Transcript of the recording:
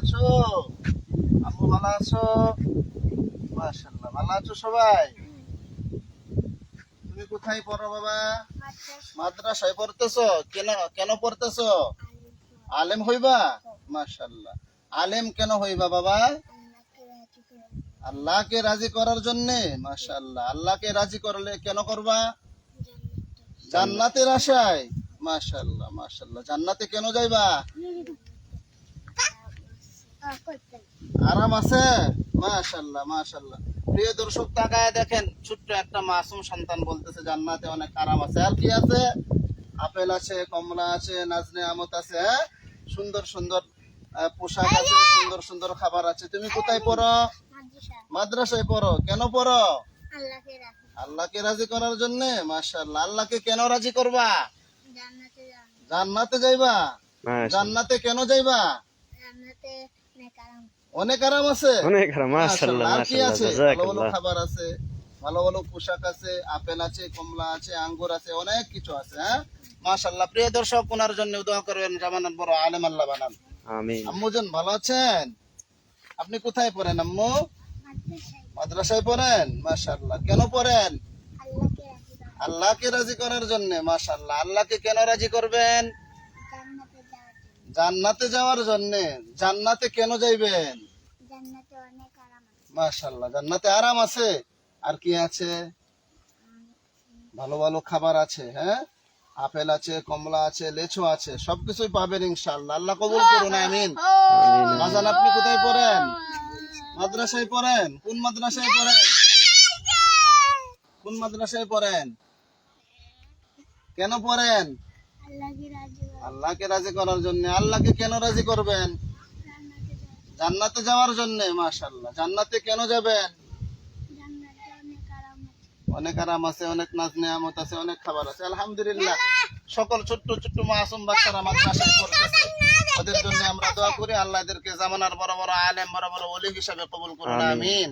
আছো? আম্মু ভালো আছো? মাশাআল্লাহ, ভালো আছো সবাই? তুমি কোথায় পড়ো বাবা? মাদ্রাসায় পড়তেছো? কেন কেন পড়তেছো? আলেম হইবা? মাশাআল্লাহ। আলেম কেন হইবা বাবা? আল্লাহকে রাজি করার জন্য। মাশাআল্লাহ। আল্লাহকে রাজি করলে কেন করবা? জান্নাতের আশায়। মাশাআল্লাহ মাশাআল্লাহ। জান্নাতে কেন যাইবা? আরাম আছে। মাশাআল্লাহ মাশাআল্লাহ। প্রিয় দর্শক, তাকায় দেখেন, ছোট্ট একটা মাসুম সন্তান বলতেছে জান্নাতে অনেক আরাম আছে। আর কি আছে? আপেল আছে, কমলা আছে, নাজনে আমত আছে, হ্যাঁ, সুন্দর সুন্দর পোশাক আছে, সুন্দর সুন্দর খাবার আছে। তুমি কোথায় পড়ো? মাদ্রাসায় পড়ো। কেন পড়ো? আল্লাহকে রাজি করার জন্য। মাশাআল্লাহ। আল্লাহকে কেন রাজি করবা? জান্নাতে যাইবা। জান্নাতে কেন যাইবা? অনেক আরাম আছে। অনেক আরাম, মাশাআল্লাহ আর কি মাশাআল্লাহ, আছে? ভালো ভালো জাযাকাল্লাহ। খাবার আছে, ভালো ভালো পোশাক আছে, আপেল আছে, কমলা আছে, আঙ্গুর আছে, অনেক কিছু আছে। হ্যাঁ, মাশাআল্লাহ। প্রিয় দর্শক, ওনার জন্য দোয়া করবেন, জামানাত বড় আলেম আল্লাহ বানান। আমিন। আম্মুজান ভালো আছেন? আপনি কোথায় পড়েন আম্মু? মাদ্রাসায় পড়েন। মাশাআল্লাহ। কেন পড়েন? আল্লাহকে রাজি করার জন্য। মাশাআল্লাহ। আল্লাহকে কেন রাজি করবেন? জান্নাতে যাওয়ার জন্য। জান্নাতে কেন যাইবেন? মাশাআল্লাহ। জান্নাতে আরাম আছে। আর কি আছে? ভালো ভালো খাবার আছে। হ্যাঁ, আপেল আছে, কমলা আছে, লেচু আছে, সবকিছুই পাবেন ইনশাআল্লাহ। আল্লাহ কবুল করুন, আমিন। বাজান, আপনি কোথায় পড়েন? মাদ্রাসায় পড়েন। কোন মাদ্রাসায় পড়েন? কোন মাদ্রাসায় পড়েন? কেন পড়েন? আল্লাহকে রাজি করার জন্য। আল্লাহকে কেন রাজি করবেন? জান্নাতে যাওয়ার জন্য। মাশাআল্লাহ। জান্নাতে কেন যাবেন? অনেক আরাম আছে, অনেক নাজ নেয়ামত আছে, অনেক খাবার আছে। আলহামদুলিল্লাহ। সকল ছোট্ট ছোট্ট মাসুম বাচ্চারা মাদ্রাসায় পড়তেছে, ওদের জন্য আমরা দোয়া করি, আল্লাহ এদেরকে জামানার বড় বড় আলেম, বড় বড় ওলি হিসাবে কবুল করুন, আমিন।